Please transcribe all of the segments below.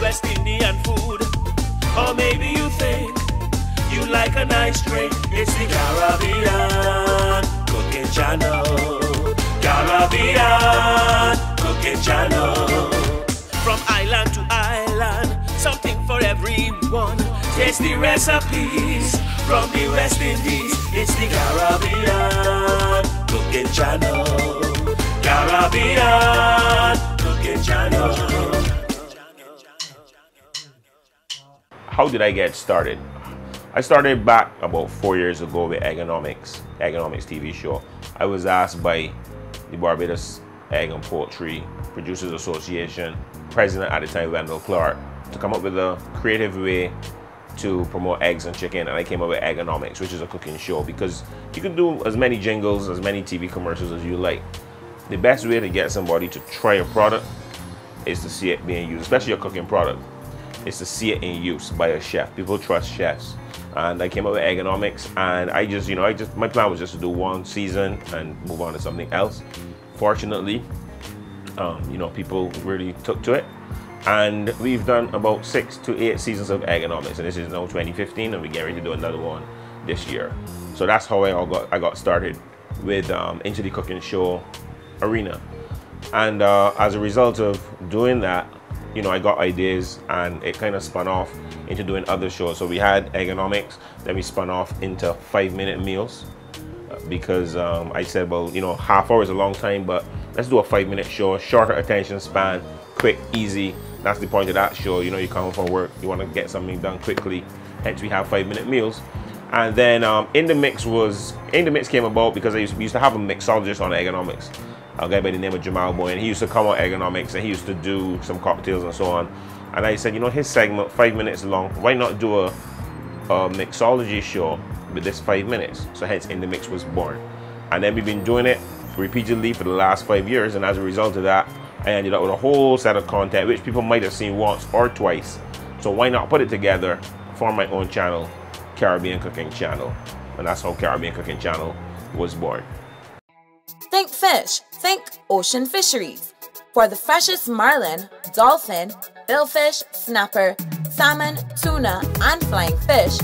West Indian food. Or maybe you think you like a nice drink. It's the Caribbean Cooking Channel. Caribbean Cooking Channel. From island to island, something for everyone. Tasty recipes from the West Indies. It's the Caribbean Cooking Channel. Caribbean Cooking Channel. How did I get started? I started back about 4 years ago with Eggonomics TV show. I was asked by the Barbados Egg and Poultry Producers Association, president at the time, Wendell Clark, to come up with a creative way to promote eggs and chicken, and I came up with Eggonomics, which is a cooking show, because you can do as many jingles, as many TV commercials as you like. The best way to get somebody to try a product is to see it being used, especially a cooking product. Is to see it in use by a chef. People trust chefs. And I came up with Eggonomics, and my plan was just to do one season and move on to something else. Fortunately, people really took to it, and we've done about 6 to 8 seasons of Eggonomics, and this is now 2015, and we get ready to do another one this year. So that's how I got started with into the cooking show arena, and as a result of doing that, I got ideas, and it kind of spun off into doing other shows. So we had Eggonomics, then we spun off into 5-minute meals, because I said, well, half hour is a long time, but let's do a 5-minute show, shorter attention span, quick, easy. That's the point of that show. You come home from work, you want to get something done quickly, hence we have 5-minute meals. And then In the Mix came about because we used to have a mixologist on Eggonomics, a guy by the name of Jamal Boy, and he used to come on Eggonomics, and he used to do some cocktails and so on. And I said, his segment, 5 minutes long, why not do a mixology show with this 5 minutes? So hence In the Mix was born. And then we've been doing it repeatedly for the last 5 years, and as a result of that, I ended up with a whole set of content which people might have seen once or twice. So why not put it together, form my own channel, Caribbean Cooking Channel. And that's how Caribbean Cooking Channel was born. Think fish, think Ocean Fisheries. For the freshest marlin, dolphin, billfish, snapper, salmon, tuna, and flying fish,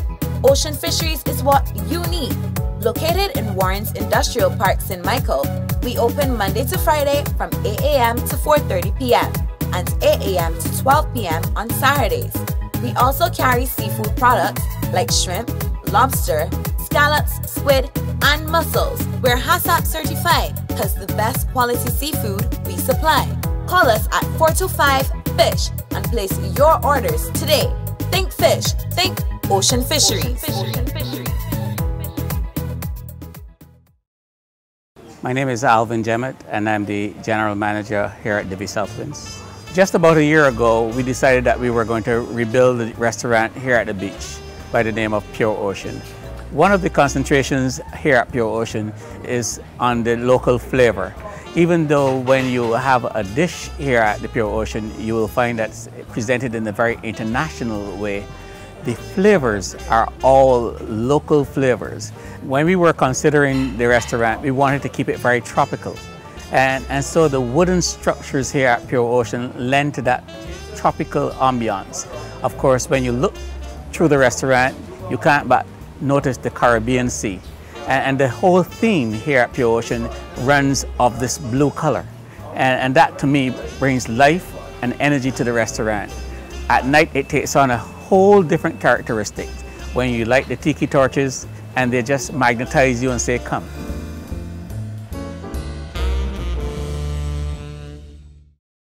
Ocean Fisheries is what you need. Located in Warren's Industrial Park, St. Michael, we open Monday to Friday from 8 a.m. to 4:30 p.m. and 8 a.m. to 12 p.m. on Saturdays. We also carry seafood products like shrimp, lobster, scallops, squid, and mussels. We're HACCP certified because the best quality seafood we supply. Call us at 425-FISH and place your orders today. Think fish, think Ocean Fisheries. My name is Alvin Jemmett, and I'm the General Manager here at Divi Southwinds. Just about a year ago, we decided that we were going to rebuild the restaurant here at the beach by the name of Pure Ocean. One of the concentrations here at Pure Ocean is on the local flavor. Even though when you have a dish here at the Pure Ocean, you will find that it's presented in a very international way, the flavors are all local flavors. When we were considering the restaurant, we wanted to keep it very tropical. And so the wooden structures here at Pure Ocean lend to that tropical ambiance. Of course, when you look through the restaurant, you can't but notice the Caribbean Sea. And the whole theme here at Pure Ocean runs of this blue color. And that to me brings life and energy to the restaurant. At night it takes on a whole different characteristic when you light the tiki torches and they just magnetize you and say, come.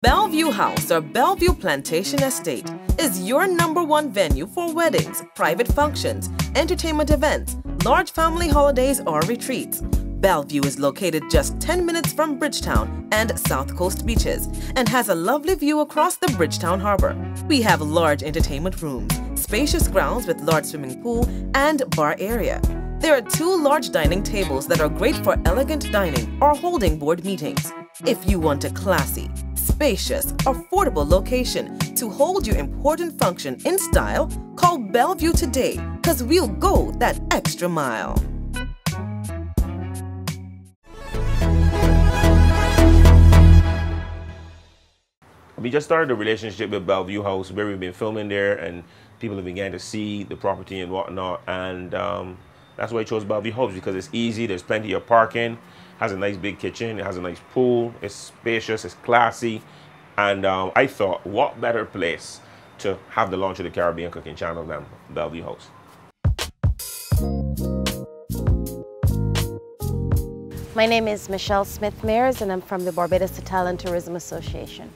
Bellevue House or Bellevue Plantation Estate is your #1 venue for weddings, private functions, entertainment events, large family holidays or retreats. Bellevue is located just 10 minutes from Bridgetown and South Coast beaches and has a lovely view across the Bridgetown Harbor. We have large entertainment rooms, spacious grounds with large swimming pool and bar area. There are 2 large dining tables that are great for elegant dining or holding board meetings. If you want a classy, spacious, affordable location to hold your important function in style, call Bellevue today, because we'll go that extra mile. We just started a relationship with Bellevue House where we've been filming there and people have began to see the property and whatnot, and that's why I chose Bellevue House, because it's easy, there's plenty of parking, has a nice big kitchen, it has a nice pool, it's spacious, it's classy, and I thought, what better place to have the launch of the Caribbean cooking channel than Bellevue House. My name is Michelle Smith-Mears and I'm from the Barbados Hotel and Tourism Association.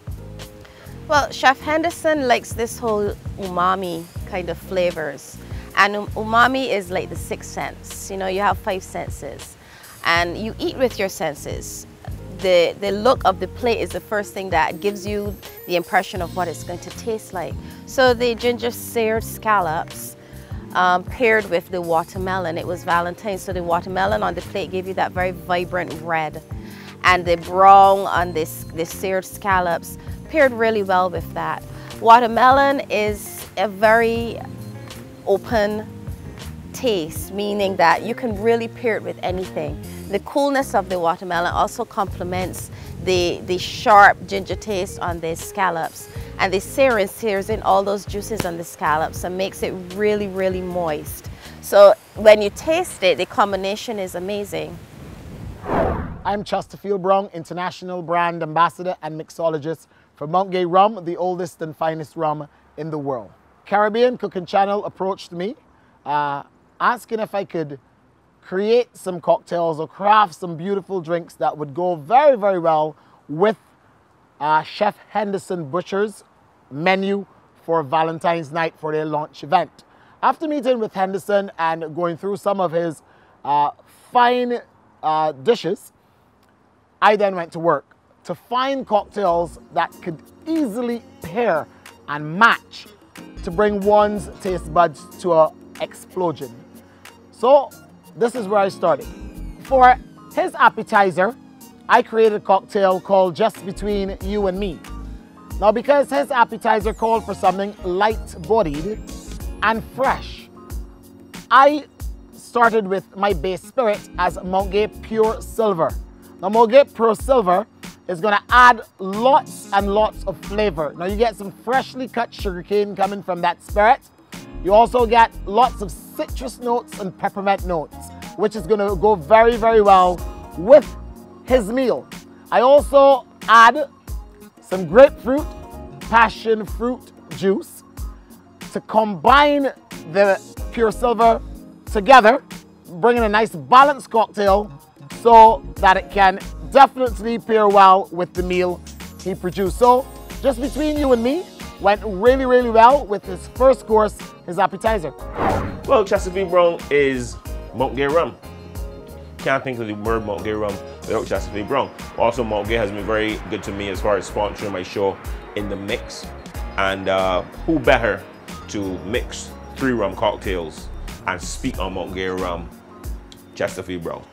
Well, Chef Henderson likes this whole umami kind of flavors. And umami is like the sixth sense. You know, you have 5 senses and you eat with your senses. The look of the plate is the first thing that gives you the impression of what it's going to taste like. So the ginger seared scallops paired with the watermelon. It was Valentine's, so the watermelon on the plate gave you that very vibrant red. And the brown on the seared scallops paired really well with that. Watermelon is a very open taste, meaning that you can really pair it with anything. The coolness of the watermelon also complements the sharp ginger taste on the scallops, and the sears in all those juices on the scallops and makes it really, really moist. So when you taste it, the combination is amazing. I'm Chesterfield Brown, International Brand Ambassador and Mixologist for Mount Gay Rum, the oldest and finest rum in the world. Caribbean Cooking Channel approached me asking if I could create some cocktails or craft some beautiful drinks that would go very, very well with Chef Henderson Butcher's menu for Valentine's night for their launch event. After meeting with Henderson and going through some of his fine dishes, I then went to work to find cocktails that could easily pair and match to bring one's taste buds to an explosion. So this is where I started. For his appetizer, I created a cocktail called Just Between You and Me. Now, because his appetizer called for something light-bodied and fresh, I started with my base spirit as Mount Gay Pure Silver. Now, Mount Gay Pure Silver is going to add lots and lots of flavor. Now, you get some freshly cut sugarcane coming from that spirit. You also get lots of citrus notes and peppermint notes, which is going to go very, very well with his meal. I also add some grapefruit, passion fruit juice to combine the Pure Silver together, bringing a nice balanced cocktail so that it can definitely pair well with the meal he produced. So Just Between You and Me went really, really well with his first course, his appetizer. Well, Chesterfield Brown is Mount Gay rum. Can't think of the word Mount Gay rum without Chesterfield Brown. Also, Mount Gay has been very good to me as far as sponsoring my show In the Mix. And who better to mix 3 rum cocktails and speak on Mount Gay rum, Chesterfield Brown.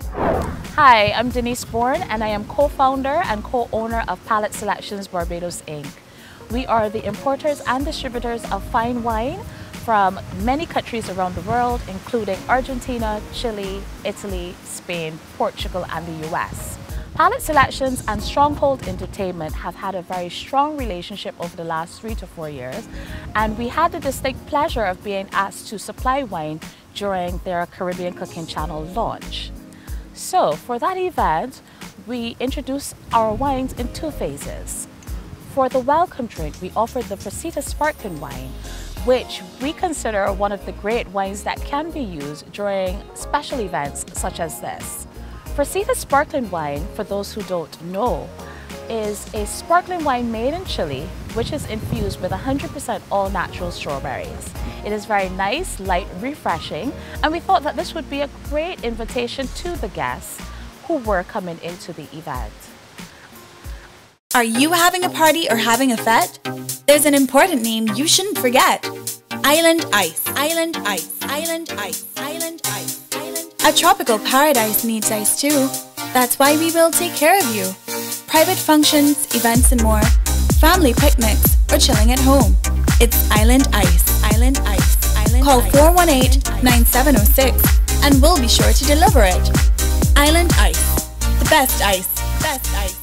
Hi, I'm Denise Bourne and I am co-founder and co-owner of Pallet Selections Barbados Inc. We are the importers and distributors of fine wine from many countries around the world, including Argentina, Chile, Italy, Spain, Portugal, and the US. Pallet Selections and Stronghold Entertainment have had a very strong relationship over the last 3 to 4 years, and we had the distinct pleasure of being asked to supply wine during their Caribbean Cooking Channel launch. So for that event, we introduced our wines in 2 phases. For the welcome drink, we offered the Fisheries sparkling wine, which we consider one of the great wines that can be used during special events such as this. Fisheries sparkling wine, for those who don't know, is a sparkling wine made in Chile, which is infused with 100% all-natural strawberries. It is very nice, light, refreshing, and we thought that this would be a great invitation to the guests who were coming into the event. Are you having a party or having a fete? There's an important name you shouldn't forget. Island Ice. Island Ice. Island Ice. Island Ice. Island Ice. A tropical paradise needs ice too. That's why we will take care of you. Private functions, events and more. Family picnics or chilling at home. It's Island Ice. Island Ice. Island Call 418-9706 and we'll be sure to deliver it. Island Ice. The best ice. Best ice.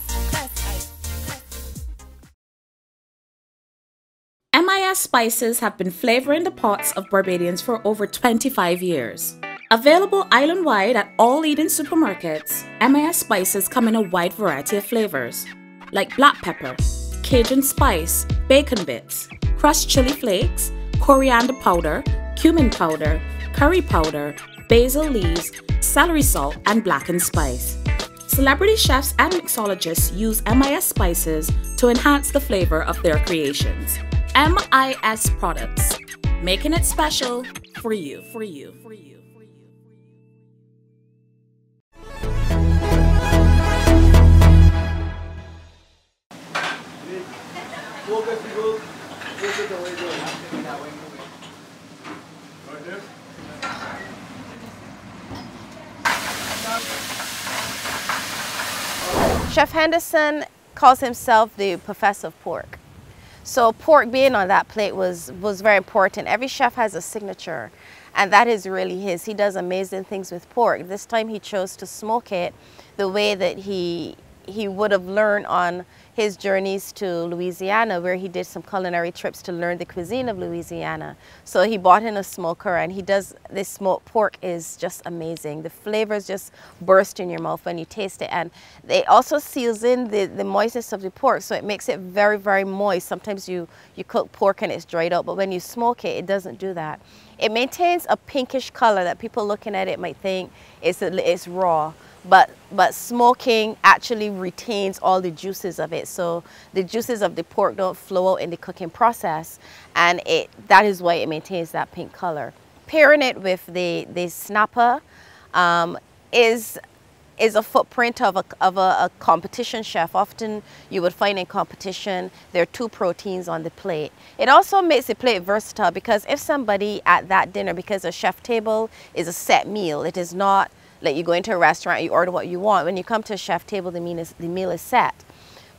MIS spices have been flavoring the pots of Barbadians for over 25 years. Available island-wide at all leading supermarkets, MIS spices come in a wide variety of flavors, like black pepper, Cajun spice, bacon bits, crushed chili flakes, coriander powder, cumin powder, curry powder, basil leaves, celery salt, and blackened spice. Celebrity chefs and mixologists use MIS spices to enhance the flavor of their creations. MIS products, making it special for you. Chef Henderson calls himself the professor of pork. So pork being on that plate was very important. Every chef has a signature, and that is really his. He does amazing things with pork. This time he chose to smoke it the way that he would have learned on his journeys to Louisiana, where he did some culinary trips to learn the cuisine of Louisiana. So he bought in a smoker, and he does this smoked pork is just amazing. The flavors just burst in your mouth when you taste it, and it also seals in the moistness of the pork, so it makes it very, very moist. Sometimes you cook pork and it's dried out, but when you smoke it, it doesn't do that. It maintains a pinkish color that people looking at it might think it's raw. But smoking actually retains all the juices of it, so the juices of the pork don't flow out in the cooking process, and that is why it maintains that pink color. Pairing it with the snapper is a footprint of a competition chef. Often you would find in competition there are 2 proteins on the plate. It also makes the plate versatile, because if somebody at that dinner, because a chef table is a set meal, it is not like you go into a restaurant, you order what you want. When you come to a chef table, the meal is set.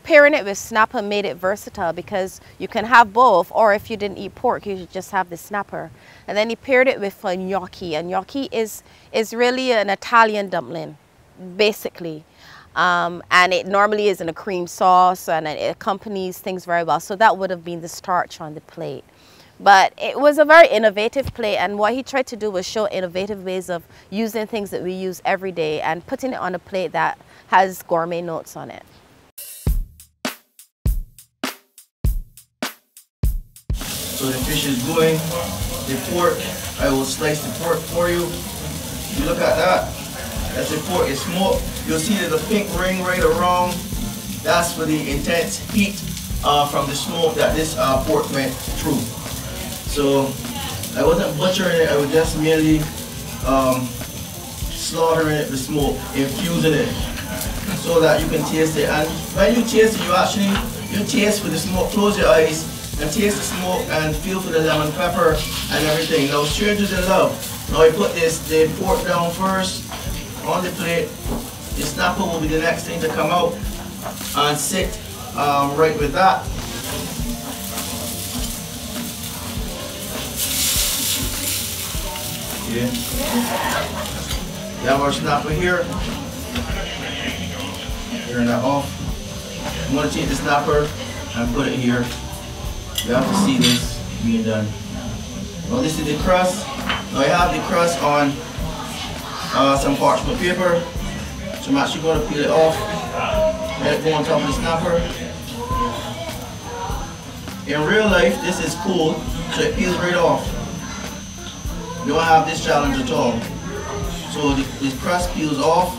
Pairing it with snapper made it versatile, because you can have both, or if you didn't eat pork, you should just have the snapper. And then he paired it with a gnocchi. A gnocchi is really an Italian dumpling, basically. And it normally is in a cream sauce, and it accompanies things very well. So that would have been the starch on the plate. But it was a very innovative plate, and what he tried to do was show innovative ways of using things that we use every day and putting it on a plate that has gourmet notes on it. So the fish is going, the pork, I will slice the pork for you. You look at that, as the pork is smoked, you'll see there's a pink ring right around. That's for the intense heat from the smoke that this pork went through. So I wasn't butchering it, I was just merely slaughtering it with smoke, infusing it, so that you can taste it. And when you taste it, you taste with the smoke. Close your eyes and taste the smoke and feel for the lemon pepper and everything. Now, strangers in love. Now I put the pork down first on the plate. The snapper will be the next thing to come out and sit right with that. Yeah. You have our snapper here. Turn that off. I'm going to take the snapper and put it here. You have to see this being done. Well, this is the crust. Now I have the crust on some parchment paper. So I'm actually going to peel it off. Let it go on top of the snapper. In real life, this is cool, so it peels right off. You don't have this challenge at all. So the crust peels off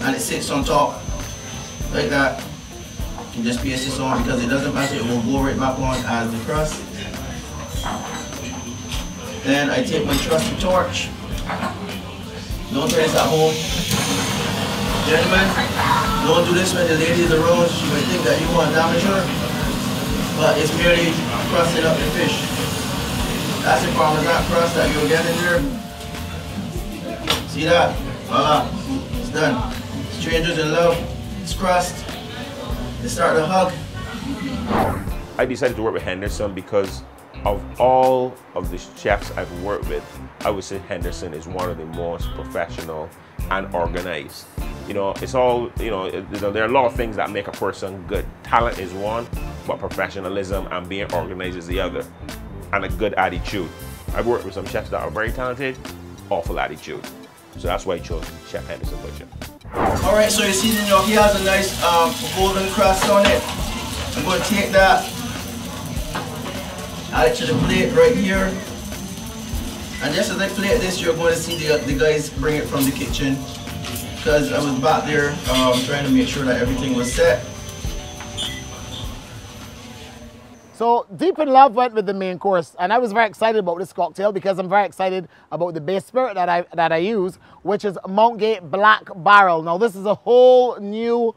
and it sits on top like that. You just paste this on because it doesn't matter, it will go right back on as the crust. Then I take my trusty torch. Don't try this at home. Gentlemen, don't do this when the lady is around. She might think that you want to damage her, but it's merely crusting up the fish. That's the Parmesan crust that you'll get in there. See that? Voila, it's done. Strangers in love, it's crust. They start to hug. I decided to work with Henderson because of all of the chefs I've worked with, I would say Henderson is one of the most professional and organized. You know, it's all, you know, there are a lot of things that make a person good. Talent is one, but professionalism and being organized is the other, and a good attitude. I've worked with some chefs that are very talented, awful attitude. So that's why I chose Chef Henderson Butcher. All right, so you see, he has a nice golden crust on it. I'm going to take that, add it to the plate right here. And just as I plate this, you're going to see the guys bring it from the kitchen, because I was back there trying to make sure that everything was set. So Deep in Love went with the main course, and I was very excited about this cocktail because I'm very excited about the base spirit that I use, which is Mount Gay Black Barrel. Now this is a whole new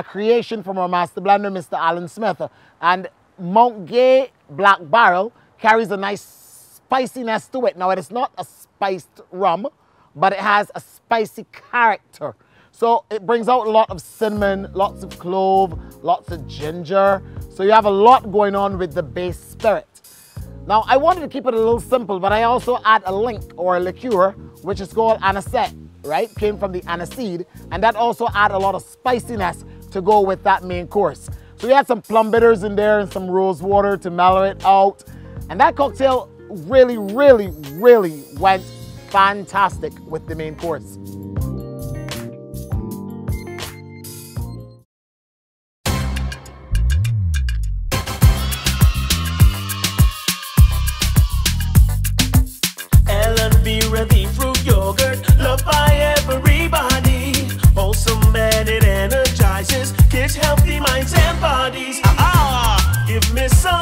creation from our master blender, Mr. Alan Smith, and Mount Gay Black Barrel carries a nice spiciness to it. Now it is not a spiced rum, but it has a spicy character. So it brings out a lot of cinnamon, lots of clove, lots of ginger. So you have a lot going on with the base spirit. Now I wanted to keep it a little simple, but I also add a link or a liqueur, which is called anisette, right? Came from the aniseed, and that also add a lot of spiciness to go with that main course. So we had some plum bitters in there and some rose water to mellow it out. And that cocktail really, really, really went fantastic with the main course. The fruit yogurt, loved by everybody. Wholesome and it energizes kids' healthy minds and bodies. Give me some.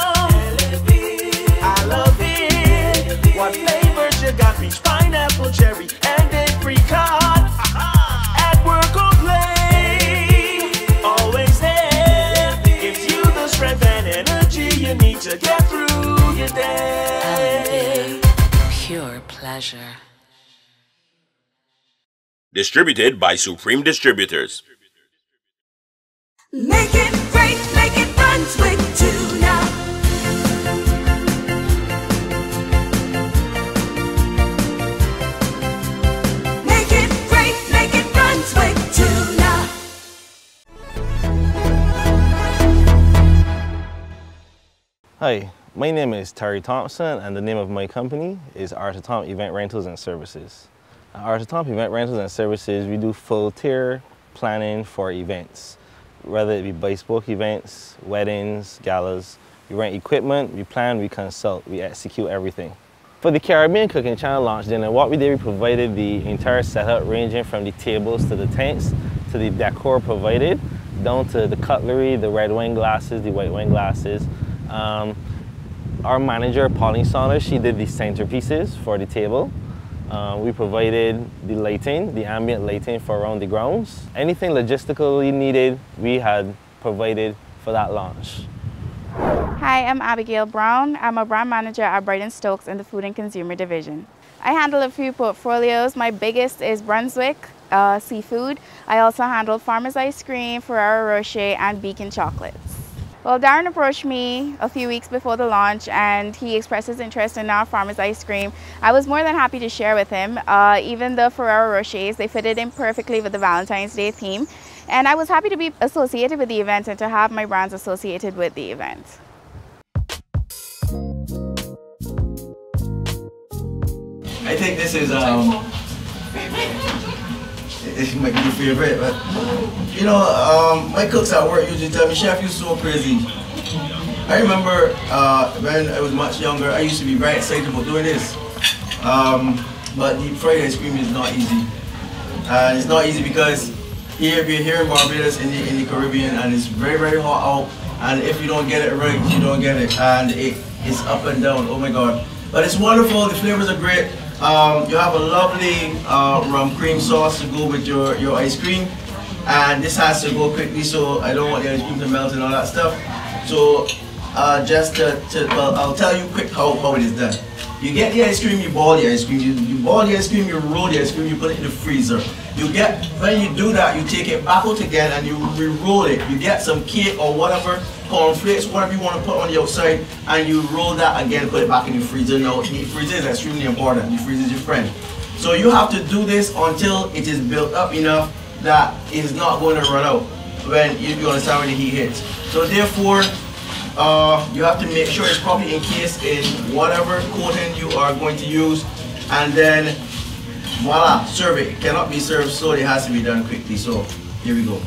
I love it. What flavors you got? Peach, pineapple, cherry, and apricot. At work or play, always there. Gives you the strength and energy you need to get through your day. Pure pleasure. Distributed by Supreme Distributors. Make it great, make it Brunswick tuna. Make it great, make it Brunswick tuna. Hi, my name is Terry Thompson, and the name of my company is Arthur Tom Event Rentals and Services. At Arthur Tom Event Rentals and Services, we do full tier planning for events, whether it be bespoke events, weddings, galas. We rent equipment, we plan, we consult, we execute everything. For the Caribbean Cooking Channel launch dinner, what we did, we provided the entire setup ranging from the tables to the tents to the decor provided, down to the cutlery, the red wine glasses, the white wine glasses. Our manager, Pauline Saunders, she did the centerpieces for the table. We provided the lighting, the ambient lighting for around the grounds. Anything logistically needed, we had provided for that launch. Hi, I'm Abigail Brown. I'm a brand manager at Brighton Stokes in the Food and Consumer Division. I handle a few portfolios. My biggest is Brunswick seafood. I also handle Farmer's Ice Cream, Ferrero Rocher, and Beacon Chocolates. Well, Darren approached me a few weeks before the launch, and he expressed his interest in our Farmer's Ice Cream. I was more than happy to share with him. Even the Ferrero Rochers, they fitted in perfectly with the Valentine's Day theme. And I was happy to be associated with the event and to have my brands associated with the event. I think this is it might be your favorite, but you know, my cooks at work usually tell me, "Chef, you're so crazy." I remember when I was much younger, I used to be very excited about doing this. But deep fried ice cream is not easy. And it's not easy because we're here in Barbados in the Caribbean, and it's very, very hot out. And if you don't get it right, you don't get it. And it's up and down, oh my God. But it's wonderful, the flavors are great. You have a lovely rum cream sauce to go with your ice cream. And this has to go quickly, so I don't want the ice cream to melt and all that stuff. So well, I'll tell you quick how it is done. You get the ice cream, you boil the ice cream, you boil the ice cream, you roll the ice cream, you put it in the freezer. When you do that, you take it back out again and you re-roll it. You get some cake or whatever, cornflakes, whatever you want to put on the outside, and you roll that again, put it back in the freezer. Now, the freezer is extremely important. The freezer is your friend. So you have to do this until it is built up enough that it is not going to run out when you understand when the heat hits. So therefore, You have to make sure it's properly encased in whatever coating you are going to use, and then voila, serve it. It cannot be served slowly, it has to be done quickly. So here we go.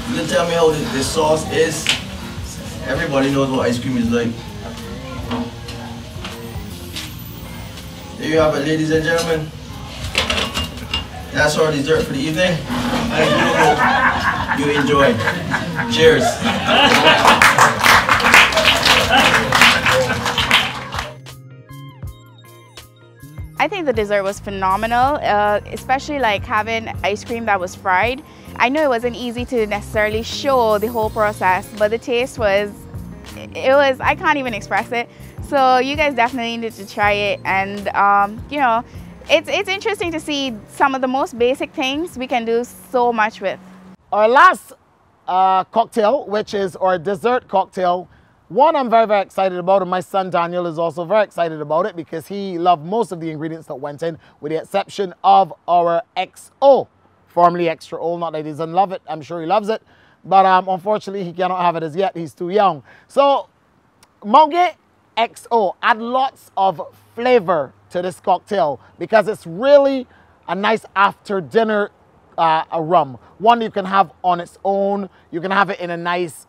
You can tell me how the sauce is. Everybody knows what ice cream is like. There you have it, ladies and gentlemen. That's our dessert for the evening. I do hope you enjoy. Cheers. I think the dessert was phenomenal, especially like having ice cream that was fried. I know it wasn't easy to necessarily show the whole process, but the taste was, I can't even express it. So you guys definitely need to try it, and you know, it's interesting to see some of the most basic things we can do so much with. Our last cocktail, which is our dessert cocktail, one I'm very, very excited about, and my son Daniel is also very excited about it because he loved most of the ingredients that went in, with the exception of our XO, formerly Extra Old. Not that he doesn't love it, I'm sure he loves it, but unfortunately he cannot have it as yet, he's too young. So Mountgate XO add lots of flavor to this cocktail because it's really a nice after dinner a rum. One you can have on its own, you can have it in a nice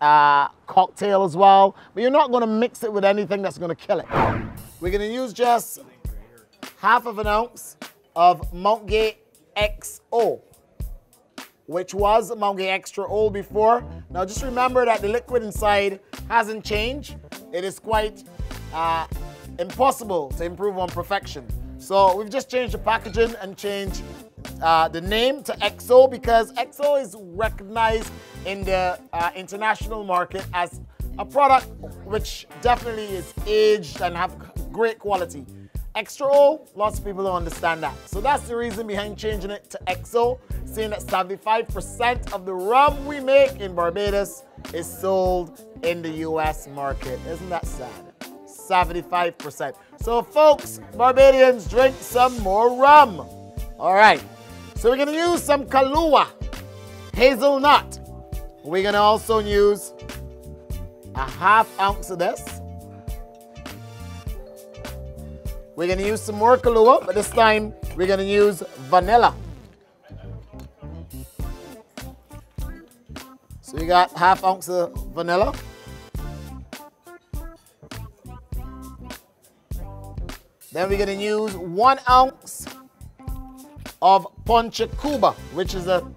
cocktail as well, but you're not going to mix it with anything that's going to kill it. We're going to use just half of an ounce of Mountgate XO, which was Mountgate Extra Old before. Now just remember that the liquid inside hasn't changed. It is quite impossible to improve on perfection. So we've just changed the packaging and changed the name to XO because XO is recognized in the international market as a product which definitely is aged and have great quality. Extra old, lots of people don't understand that. So that's the reason behind changing it to XO, seeing that 75% of the rum we make in Barbados is sold in the US market. Isn't that sad? 75%. So folks, Barbadians, drink some more rum. All right, so we're gonna use some Kahlua, hazelnut. We're gonna also use a half ounce of this. We're gonna use some more Kahlua, but this time we're gonna use vanilla. So you got half ounce of vanilla. Then we're gonna use 1 ounce of Ponche Cuba, which is a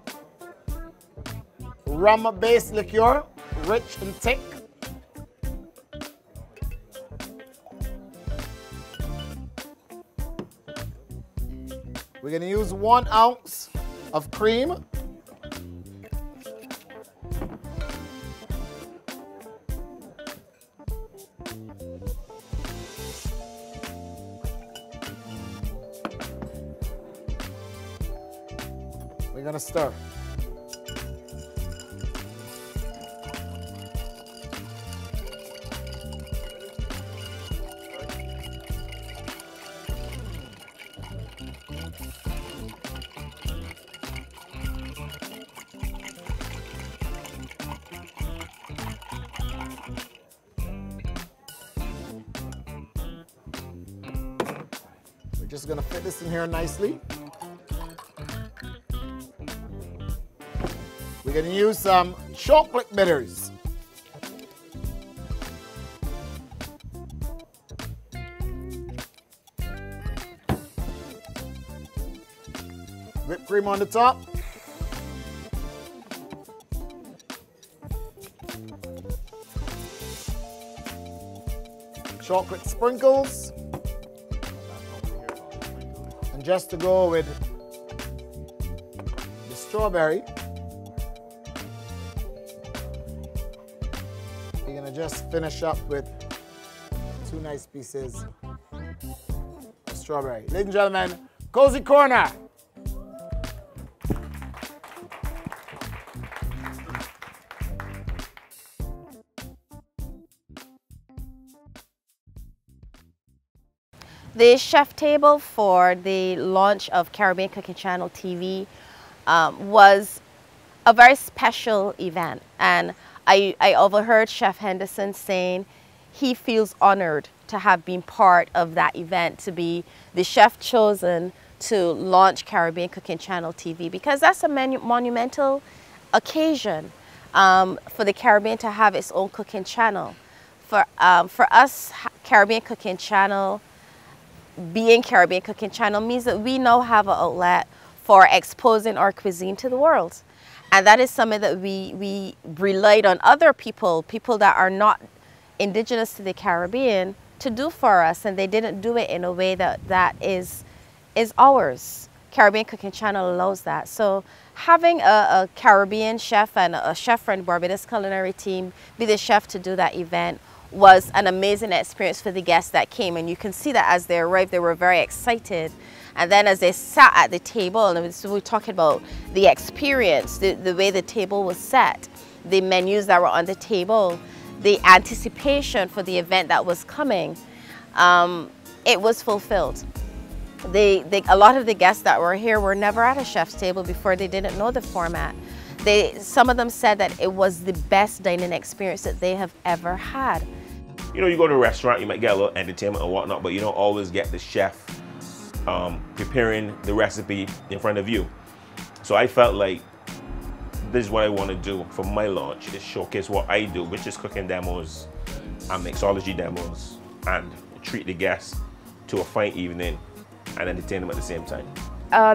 rum-based liqueur, rich and thick. We're gonna use 1 ounce of cream. We're gonna stir. We're just gonna fit this in here nicely. We're gonna use some chocolate bitters. Whipped cream on the top. Chocolate sprinkles. And just to go with the strawberry, we're gonna just finish up with 2 nice pieces of strawberry. Ladies and gentlemen, Cozy Corner. The chef table for the launch of Caribbean Cooking Channel TV was a very special event. And I overheard Chef Henderson saying he feels honored to have been part of that event, to be the chef chosen to launch Caribbean Cooking Channel TV, because that's a monumental occasion for the Caribbean to have its own cooking channel. For us, Caribbean Cooking Channel, being Caribbean Cooking Channel means that we now have an outlet for exposing our cuisine to the world. And that is something that we relied on other people that are not indigenous to the Caribbean, to do for us, and they didn't do it in a way that is ours. Caribbean Cooking Channel allows that. So having a Caribbean chef and a chef from Barbados culinary team be the chef to do that event was an amazing experience for the guests that came. And you can see that as they arrived, they were very excited. And then as they sat at the table, and so we're talking about the experience, the way the table was set, the menus that were on the table, the anticipation for the event that was coming, it was fulfilled. A lot of the guests that were here were never at a chef's table before. They didn't know the format. Some of them said that it was the best dining experience that they have ever had. You know, you go to a restaurant, you might get a little entertainment and whatnot, but you don't always get the chef preparing the recipe in front of you. So I felt like this is what I want to do for my launch, is showcase what I do, which is cooking demos and mixology demos, and treat the guests to a fine evening and entertain them at the same time.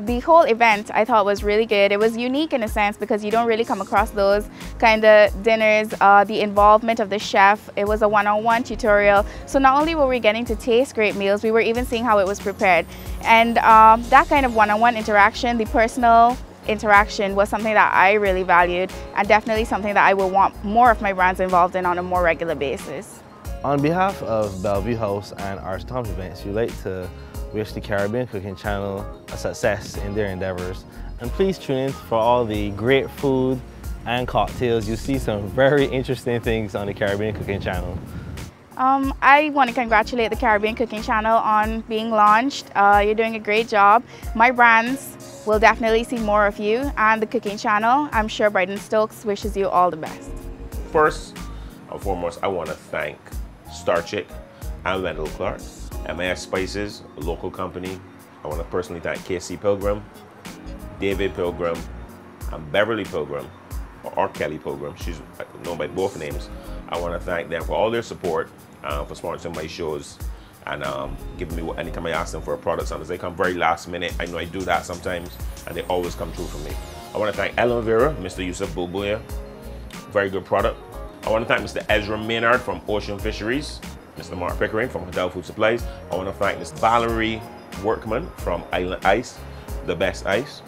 The whole event I thought was really good. It was unique in a sense because you don't really come across those kind of dinners. The involvement of the chef, it was a one-on-one tutorial. So not only were we getting to taste great meals, we were even seeing how it was prepared. And that kind of one-on-one interaction, the personal interaction, was something that I really valued, and definitely something that I will want more of my brands involved in on a more regular basis. On behalf of Bellevue House and Art Tom Events, we'd like to wish the Caribbean Cooking Channel a success in their endeavors. And please tune in for all the great food and cocktails. You'll see some very interesting things on the Caribbean Cooking Channel. I want to congratulate the Caribbean Cooking Channel on being launched. You're doing a great job. My brands will definitely see more of you and the Cooking Channel. I'm sure Brighton Stokes wishes you all the best. First and foremost, I want to thank Star Chick and Wendell Clark, MAS Spices, a local company. I want to personally thank KC Pilgrim, David Pilgrim, and Beverly Pilgrim, or Kelly Pilgrim. She's known by both names. I want to thank them for all their support, for sponsoring my shows, and giving me anytime I ask them for a product. Sometimes they come very last minute. I know I do that sometimes, and they always come true for me. I want to thank Ellen Vera, Mr. Yusuf Bulbuya, very good product. I want to thank Mr. Ezra Maynard from Ocean Fisheries, Mr. Mark Pickering from Hotel Food Supplies. I want to thank Ms. Valerie Workman from Island Ice, the best ice.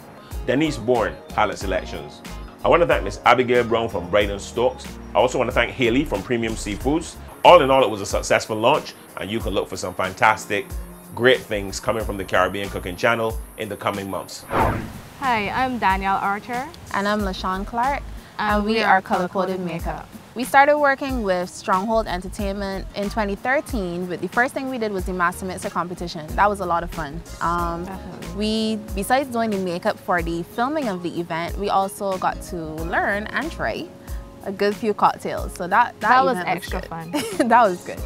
Denise Bourne, Pallet Selections. I want to thank Ms. Abigail Brown from Brighton Stokes. I also want to thank Haley from Premium Seafoods. All in all, it was a successful launch, and you can look for some fantastic, great things coming from the Caribbean Cooking Channel in the coming months. Hi, I'm Danielle Archer. And I'm LaShawn Clark. And we are Color Coded Makeup. We started working with Stronghold Entertainment in 2013, but the first thing we did was the Master Mixer competition. That was a lot of fun. Besides doing the makeup for the filming of the event, we also got to learn and try a good few cocktails. So that was extra fun. That was good.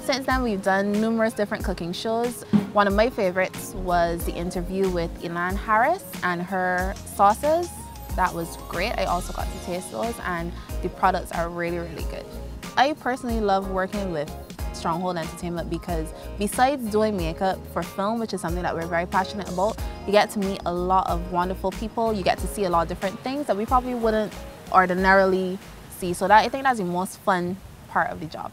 Since then, we've done numerous different cooking shows. One of my favorites was the interview with Elan Harris and her sauces. That was great. I also got to taste those, and the products are really, really good. I personally love working with Stronghold Entertainment because besides doing makeup for film, which is something that we're very passionate about, you get to meet a lot of wonderful people. You get to see a lot of different things that we probably wouldn't ordinarily see. So I think that's the most fun part of the job.